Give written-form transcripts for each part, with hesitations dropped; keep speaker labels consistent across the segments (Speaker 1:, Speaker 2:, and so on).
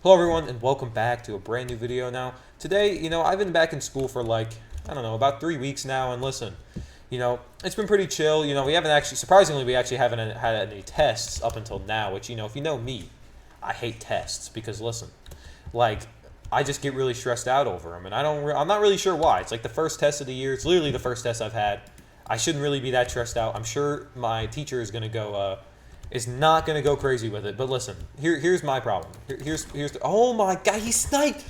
Speaker 1: Hello everyone and welcome back to a brand new video. Now, today, I've been back in school for like, I don't know, about 3 weeks now, and listen, it's been pretty chill. We haven't actually, surprisingly, we actually haven't had any tests up until now, which, if you know me, I hate tests because listen, like, I just get really stressed out over them, and I'm not really sure why. It's like the first test of the year. It's literally the first test I've had. I shouldn't really be that stressed out. I'm sure my teacher is gonna go, is not gonna go crazy with it. But listen, here's my problem. Here's the, oh my god, he sniped.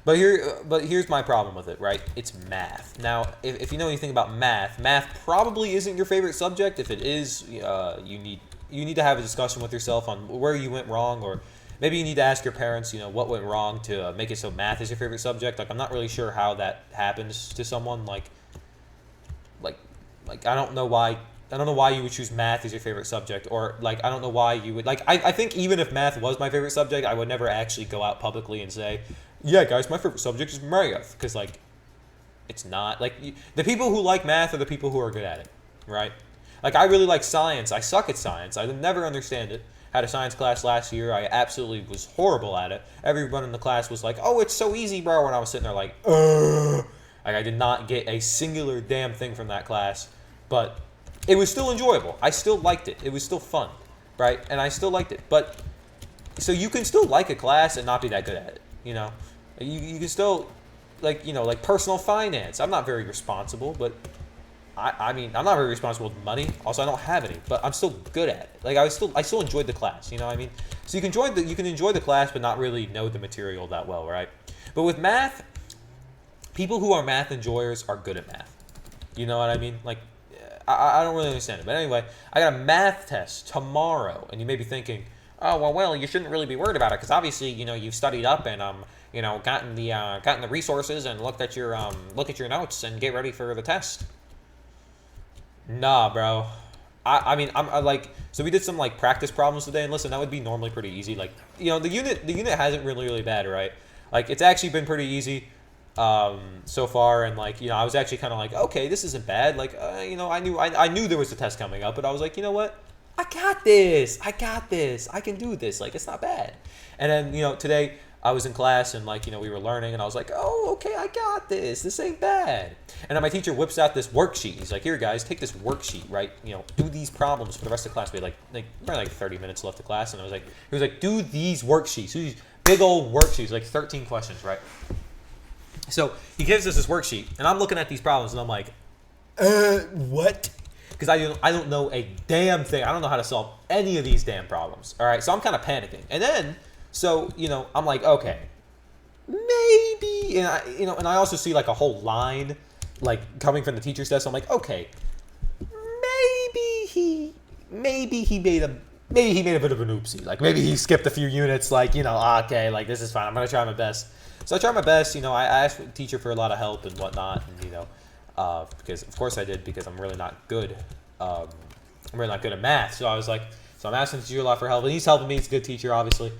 Speaker 1: But here's my problem with it, right? It's math. Now, if you know anything about math probably isn't your favorite subject. If it is, you need to have a discussion with yourself on where you went wrong, or maybe you need to ask your parents, what went wrong to make it so math is your favorite subject. Like, I'm not really sure how that happens to someone. Like I don't know why you would choose math as your favorite subject, or like I don't know why you would like. I think even if math was my favorite subject, I would never actually go out publicly and say, yeah, guys, my favorite subject is math, because like it's not. Like, the people who like math are the people who are good at it, right? Like, I really like science. I suck at science. I never understand it. Had a science class last year. I absolutely was horrible at it. Everyone in the class was like, oh, it's so easy, bro. And I was sitting there like, ugh. Like, I did not get a singular damn thing from that class, but it was still enjoyable. I still liked it. It was still fun, right? And I still liked it. But so you can still like a class and not be that good at it, You can still, like personal finance. I'm not very responsible, but I mean, I'm not very responsible with money. Also, I don't have any, but I'm still good at it. Like, I still enjoyed the class, you know what I mean? So you can enjoy the class, but not really know the material that well, right? But with math, people who are math enjoyers are good at math. You know what I mean? Like, I don't really understand it. But anyway, I got a math test tomorrow, and you may be thinking, oh, well, you shouldn't really be worried about it, because obviously, you've studied up and gotten the resources and look at your notes and get ready for the test. Nah, bro. I mean, I'm like, so we did some like practice problems today, and listen, that would be normally pretty easy. Like, the unit hasn't really bad, right? Like, it's actually been pretty easy so far, and like, I was actually kind of like, okay, this isn't bad. Like, I knew there was a test coming up, but I was like, you know what? I got this. I can do this. Like, it's not bad. And then, today I was in class, and like, we were learning, and I was like, oh, okay, I got this. This ain't bad. And then my teacher whips out this worksheet. He's like, here, guys, take this worksheet, right? Do these problems for the rest of the class. We had like 30 minutes left of class, and he was like, do these worksheets. Do these big old worksheets, like 13 questions, right? So he gives us this worksheet, and I'm looking at these problems, and I'm like, what? Because I don't know a damn thing. I don't know how to solve any of these damn problems. All right, so I'm kind of panicking, and then I'm like, okay, maybe, and I also see like a whole line like coming from the teacher's desk. So I'm like, okay, maybe he made a bit of an oopsie. Like, maybe he skipped a few units. Like, okay, like, this is fine. I'm gonna try my best. So I tried my best. I asked the teacher for a lot of help and whatnot, and because of course I did, because I'm really not good. I'm really not good at math. So I'm asking the teacher a lot for help, and he's helping me. He's a good teacher, obviously.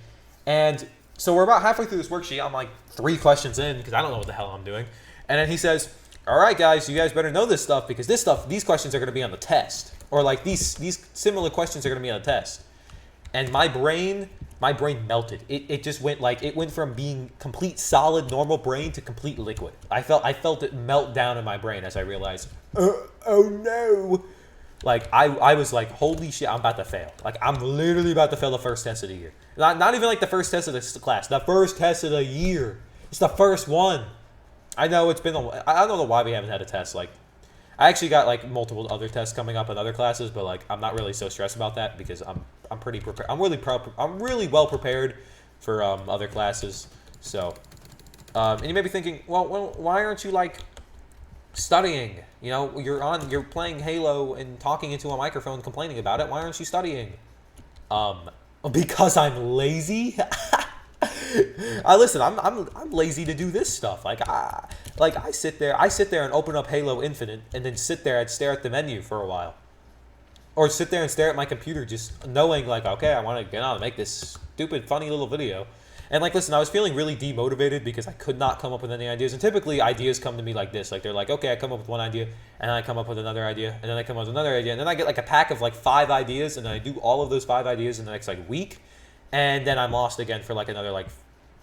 Speaker 1: And so we're about halfway through this worksheet. I'm like 3 questions in, because I don't know what the hell I'm doing. And then he says, all right, guys, you guys better know this stuff, because these questions are going to be on the test. Or like these similar questions are going to be on the test. And my brain melted. It just went it went from being complete solid normal brain to complete liquid. I felt it melt down in my brain as I realized, oh no. Like, I was like, holy shit, I'm about to fail. Like, I'm literally about to fail the first test of the year. Not even like the first test of this class. The first test of the year. It's the first one. I know it's been I don't know why we haven't had a test. Like, I actually got like multiple other tests coming up in other classes, but like, I'm not really so stressed about that, because I'm pretty prepared. I'm really well prepared for other classes. So, and you may be thinking, well, why aren't you like studying? You're playing Halo and talking into a microphone, complaining about it. Why aren't you studying? Because I'm lazy. I'm lazy to do this stuff. I sit there and open up Halo Infinite, and then sit there and stare at the menu for a while. Or sit there and stare at my computer, just knowing like, okay, I want to get on and make this stupid, funny little video. And like, listen, I was feeling really demotivated because I could not come up with any ideas. And typically, ideas come to me like this: like they're like, okay, I come up with one idea, and then I come up with another idea, and then I come up with another idea, and then I get like a pack of like 5 ideas, and then I do all of those 5 ideas in the next like week, and then I'm lost again for like another like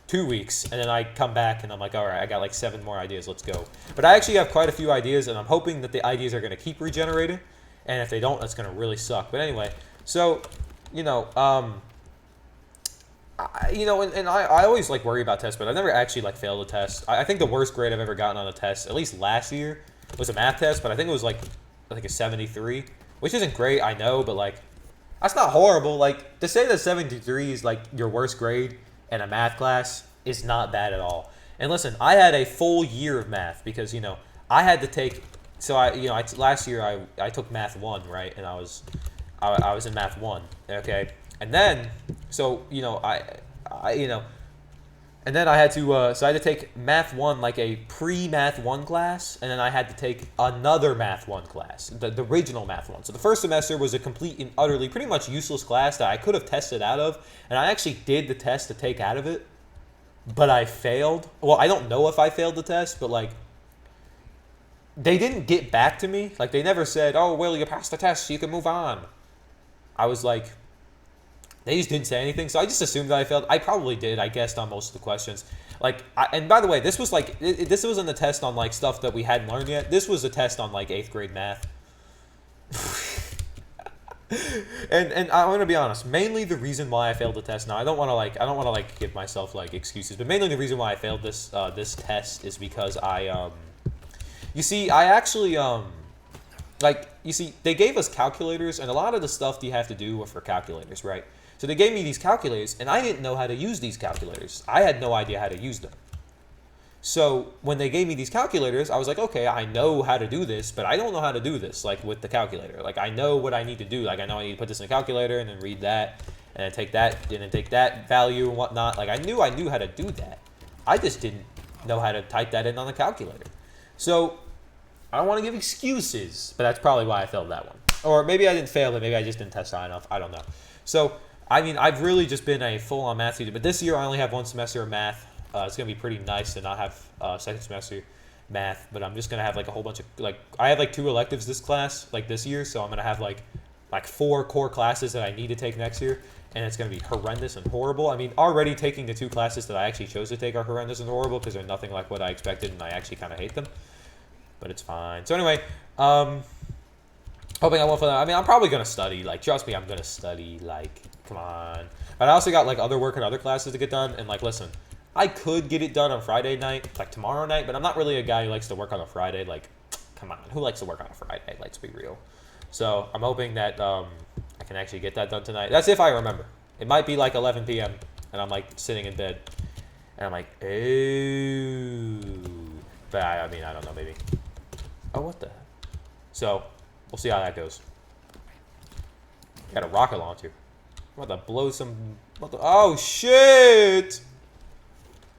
Speaker 1: 2 weeks, and then I come back and I'm like, all right, I got like 7 more ideas, let's go. But I actually have quite a few ideas, and I'm hoping that the ideas are going to keep regenerating, and if they don't, that's going to really suck. But anyway, so, you know, I always like worry about tests, but I've never actually like failed a test. I think the worst grade I've ever gotten on a test, at least last year, was a math test, but I think it was like, I think a 73, which isn't great, I know, but like, that's not horrible. Like, to say that 73 is like your worst grade in a math class is not bad at all. And listen, I had a full year of math because, you know, I had to take, so last year I took math 1, right? And I was in math 1, okay? And then, so, you know, and then I had to, so I had to take math 1, like a pre-math 1 class, and then I had to take another math 1 class, the original math 1. So the first semester was a complete and utterly pretty much useless class that I could have tested out of, and I actually did the test to take out of it, but I failed. Well, I don't know if I failed the test, but like, they didn't get back to me. Like, they never said, oh, Will, you passed the test, so you can move on. I was like, they just didn't say anything, so I just assumed that I failed. I probably did. I guessed on most of the questions. Like, and by the way, this was like, this wasn't a test on like stuff that we hadn't learned yet. This was a test on like 8th grade math. and I'm gonna be honest. Mainly the reason why I failed the test. Now I don't want to like give myself like excuses, but mainly the reason why I failed this this test is because you see, I actually you see, they gave us calculators, and a lot of the stuff you have to do were for calculators, right? So they gave me these calculators, and I didn't know how to use these calculators. I had no idea how to use them. So when they gave me these calculators, I was like, okay, I know how to do this, but I don't know how to do this, like, with the calculator. Like, I know what I need to do. Like, I know I need to put this in a calculator and then read that, and then take that, and then take that value and whatnot. Like, I knew how to do that. I just didn't know how to type that in on the calculator. So I don't want to give excuses, but that's probably why I failed that one. Or maybe I didn't fail it, maybe I just didn't test high enough. I don't know. So, I mean, I've really just been a full-on math student, but this year I only have 1 semester of math. It's going to be pretty nice to not have second semester math, but I'm just going to have like a whole bunch of, like, I have like 2 electives this year, so I'm going to have like 4 core classes that I need to take next year, and it's going to be horrendous and horrible. I mean, already taking the 2 classes that I actually chose to take are horrendous and horrible because they're nothing like what I expected, and I actually kind of hate them. But it's fine. So anyway, hoping I won't fail. I mean, I'm probably going to study. Like, trust me, I'm going to study. Like, come on. But I also got, like, other work and other classes to get done. And, like, listen, I could get it done on Friday night, like tomorrow night, but I'm not really a guy who likes to work on a Friday. Like, come on. Who likes to work on a Friday? Let's be real. So I'm hoping that I can actually get that done tonight. That's if I remember. It might be, like, 11 p.m., and I'm, like, sitting in bed. And I'm like, ooh. But, I mean, I don't know, maybe. Oh, what the heck? So, we'll see how that goes. Got a rocket launcher. I'm about to blow some... oh, shit!